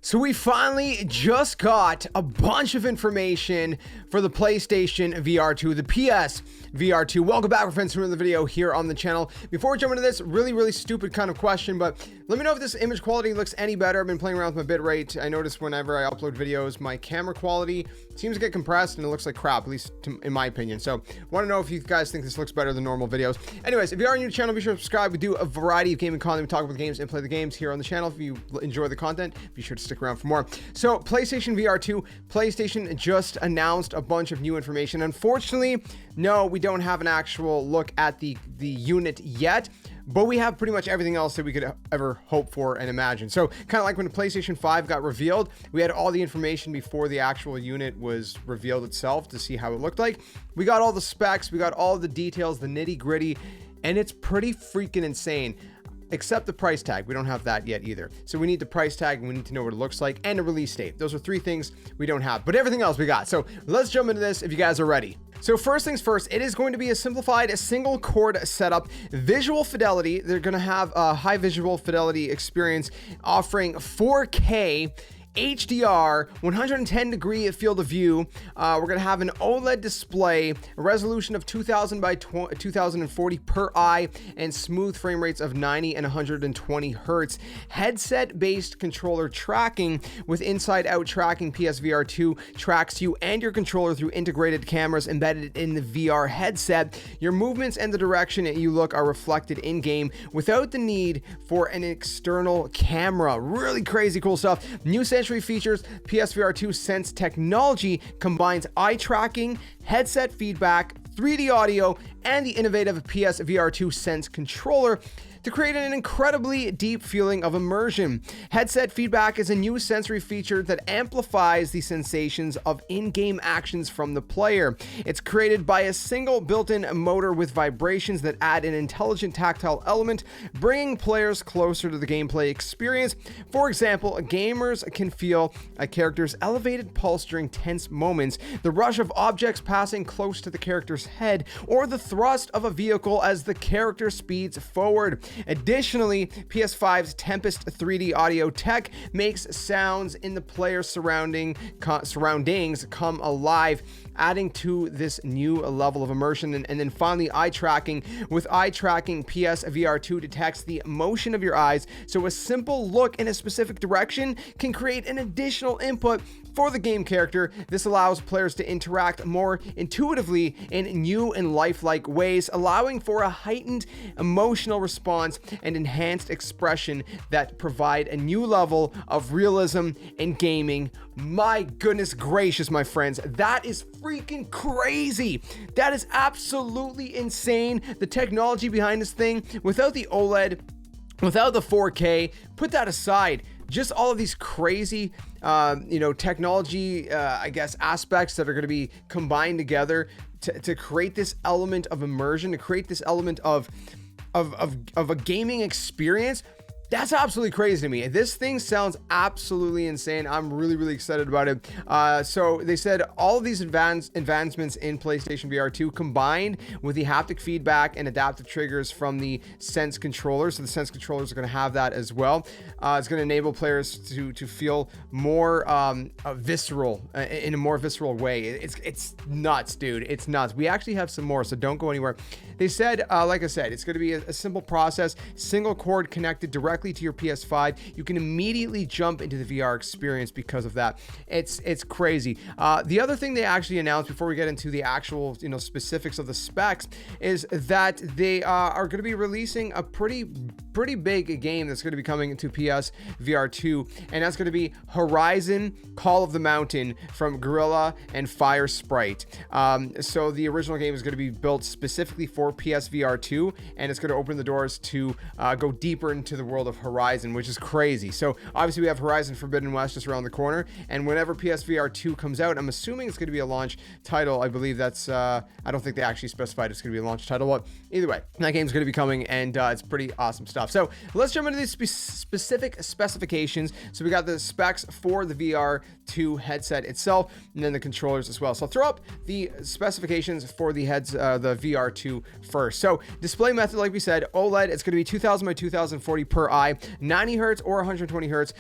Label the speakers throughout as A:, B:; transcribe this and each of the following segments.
A: So we finally just got a bunch of information for the PlayStation VR2, the PS VR2. Welcome back, friends, to another video here on the channel. Before we jump into this, really stupid kind of question, but let me know if this image quality looks any better. I've been playing around with my bitrate. I notice whenever I upload videos, my camera quality seems to get compressed and it looks like crap, at least in my opinion. So want to know if you guys think this looks better than normal videos. Anyways, if you are new to the channel, be sure to subscribe. We do a variety of gaming content. We talk about the games and play the games here on the channel. If you enjoy the content, be sure to stick around for more. So PlayStation VR2, PlayStation just announced a bunch of new information. Unfortunately, no, we don't have an actual look at the unit yet, but we have pretty much everything else that we could ever hope for and imagine. So kind of like when the PlayStation 5 got revealed, we had all the information before the actual unit was revealed itself to see how it looked like. We got all the specs, we got all the details, the nitty gritty, and it's pretty freaking insane. Except the price tag. We don't have that yet either. So we need the price tag, and we need to know what it looks like, and a release date. Those are three things we don't have, but everything else we got. So let's jump into this if you guys are ready. So first things first, it is going to be a simplified single cord setup. Visual fidelity, they're going to have a high visual fidelity experience offering 4K HDR, 110 degree field of view. We're going to have an OLED display, a resolution of 2000 by 2040 per eye, and smooth frame rates of 90 and 120 hertz. Headset-based controller tracking with inside-out tracking. PSVR 2 tracks you and your controller through integrated cameras embedded in the VR headset. Your movements and the direction you look are reflected in-game without the need for an external camera. Really crazy cool stuff. New features: PSVR 2 Sense technology combines eye tracking, headset feedback, 3D audio, and the innovative PSVR 2 Sense controller to create an incredibly deep feeling of immersion. Headset feedback is a new sensory feature that amplifies the sensations of in-game actions from the player. It's created by a single built-in motor with vibrations that add an intelligent tactile element, bringing players closer to the gameplay experience. For example, gamers can feel a character's elevated pulse during tense moments, the rush of objects passing close to the character's head, or the thrust of a vehicle as the character speeds forward. Additionally, PS5's Tempest 3D audio tech makes sounds in the player's surroundings come alive, adding to this new level of immersion. And then finally, eye tracking. With eye tracking, PSVR 2 detects the motion of your eyes, so a simple look in a specific direction can create an additional input for the game character. This allows players to interact more intuitively in new and lifelike ways, allowing for a heightened emotional response and enhanced expression that provide a new level of realism in gaming. My goodness gracious, my friends, that is freaking crazy. That is absolutely insane. The technology behind this thing, without the OLED, without the 4K, put that aside. Just all of these crazy, technology, I guess, aspects that are going to be combined together to create this element of immersion, to create this element of a gaming experience. That's absolutely crazy to me. This thing sounds absolutely insane. I'm really excited about it. So they said all of these advancements in PlayStation VR 2 combined with the haptic feedback and adaptive triggers from the Sense controller. So the Sense controllers are going to have that as well. It's going to enable players to feel more visceral, in a more visceral way. It's nuts, dude. It's nuts. We actually have some more, so don't go anywhere. They said, like I said, it's going to be a simple process, single cord connected directly to your PS5. You can immediately jump into the VR experience because of that. It's crazy. The other thing they actually announced before we get into the actual specifics of the specs is that they are going to be releasing a pretty big game that's going to be coming into PS VR 2, and that's going to be Horizon Call of the Mountain from Guerrilla and Fire Sprite. So the original game is going to be built specifically for PS VR 2, and it's going to open the doors to go deeper into the world of Horizon, which is crazy. So obviously we have Horizon Forbidden West just around the corner, and whenever PSVR 2 comes out, I'm assuming it's going to be a launch title. I believe that's I don't think they actually specified it's going to be a launch title, but either way, that game's going to be coming, and it's pretty awesome stuff. So let's jump into these specific specifications. So we got the specs for the VR 2 headset itself, and then the controllers as well. So I'll throw up the specifications for the VR 2 first. So display method, like we said, OLED, it's going to be 2000 by 2040 per eye, 90 hertz or 120 hertz,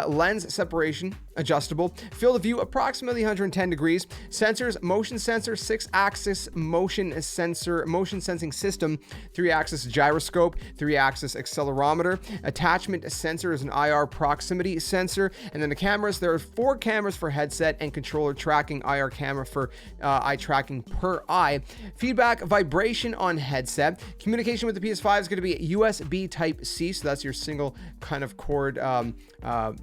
A: lens separation adjustable, field of view approximately 110 degrees, sensors, motion sensor, 6-axis motion sensing system, 3-axis gyroscope, 3-axis accelerometer, attachment sensor is an IR proximity sensor, and then the cameras, there are 4 cameras for headset and controller tracking, IR camera for eye tracking per eye, feedback vibration on headset, communication with the PS5 is going to be USB Type-C, so that's your single kind of cord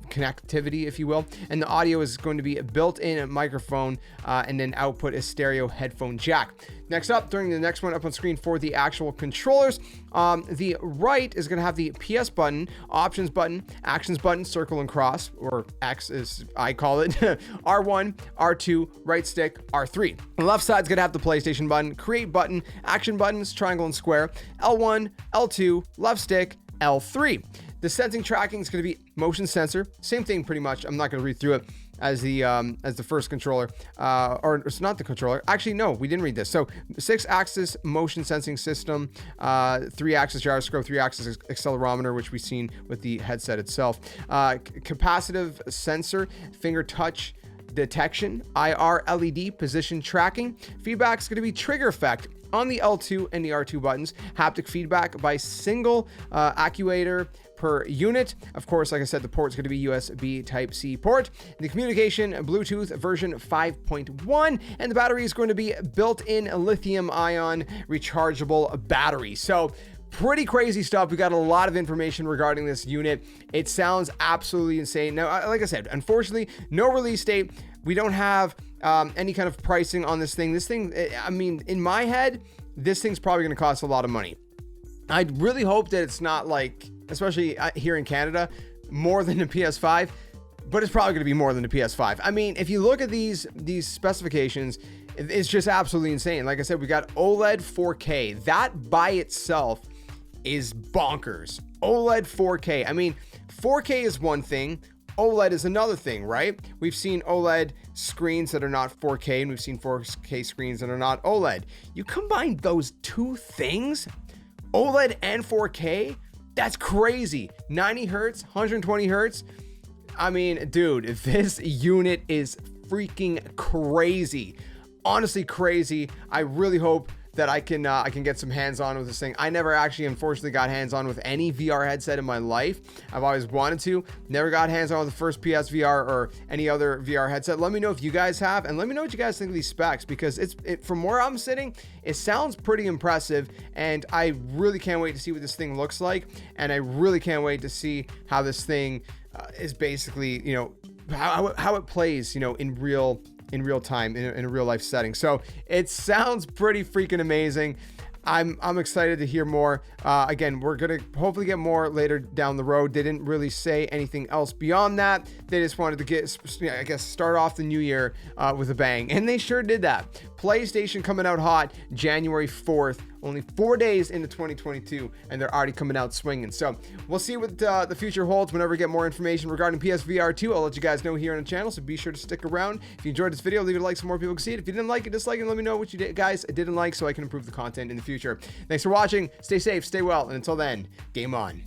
A: connectivity, if you will, and the audio is going to be a built-in microphone, and then output is stereo headphone jack. Next up, during the next one up on screen for the actual controllers, the right is going to have the PS button, options button, actions button, circle and cross, or X as I call it, R1, R2, right stick, R3. The left side's going to have the PlayStation button, create button, action buttons, triangle and square, L1, L2, left stick, L3. The sensing tracking is going to be motion sensor, same thing pretty much. I'm not going to read through it as the first controller, or it's not the controller. Actually, no, we didn't read this. So 6-axis motion sensing system, 3-axis gyroscope, 3-axis accelerometer, which we've seen with the headset itself. Capacitive sensor, finger touch detection, IR LED position tracking. Feedback is going to be trigger effect on the L2 and the R2 buttons. Haptic feedback by single actuator per unit. Of course, like I said, the port is going to be USB Type-C port. The communication, Bluetooth version 5.1, and the battery is going to be built-in lithium-ion rechargeable battery. So pretty crazy stuff. We got a lot of information regarding this unit. It sounds absolutely insane. Now, like I said, unfortunately, no release date. We don't have any kind of pricing on this thing. This thing, I mean, in my head, this thing's probably going to cost a lot of money. I really hope that it's not like, especially here in Canada, more than the PS5, but it's probably going to be more than the PS5. I mean, if you look at these specifications, it's just absolutely insane. Like I said, we got OLED 4K. That by itself is bonkers. OLED 4K. I mean, 4K is one thing. OLED is another thing, right? We've seen OLED screens that are not 4K, and we've seen 4K screens that are not OLED. You combine those two things, OLED and 4K, that's crazy. 90 hertz, 120 hertz. I mean, dude, this unit is freaking crazy. Honestly crazy. I really hope that I can get some hands-on with this thing. I never actually, unfortunately, got hands-on with any VR headset in my life. I've always wanted to. Never got hands-on with the first PSVR or any other VR headset. Let me know if you guys have, and let me know what you guys think of these specs, because from where I'm sitting, it sounds pretty impressive, and I really can't wait to see what this thing looks like, and I really can't wait to see how this thing is basically, you know, how it plays, you know, in real time, in a real life setting. So it sounds pretty freaking amazing. I'm excited to hear more. Again, we're gonna hopefully get more later down the road. They didn't really say anything else beyond that. They just wanted to get, I guess, start off the new year with a bang, and they sure did that. PlayStation coming out hot January 4th, only 4 days into 2022, and they're already coming out swinging. So we'll see what the future holds. Whenever we get more information regarding PSVR2, I'll let you guys know here on the channel, so be sure to stick around. If you enjoyed this video, leave it a like so more people can see it. If you didn't like it, dislike it, and let me know what you guys didn't like so I can improve the content in the future. Thanks for watching. Stay safe, stay well, and until then, game on.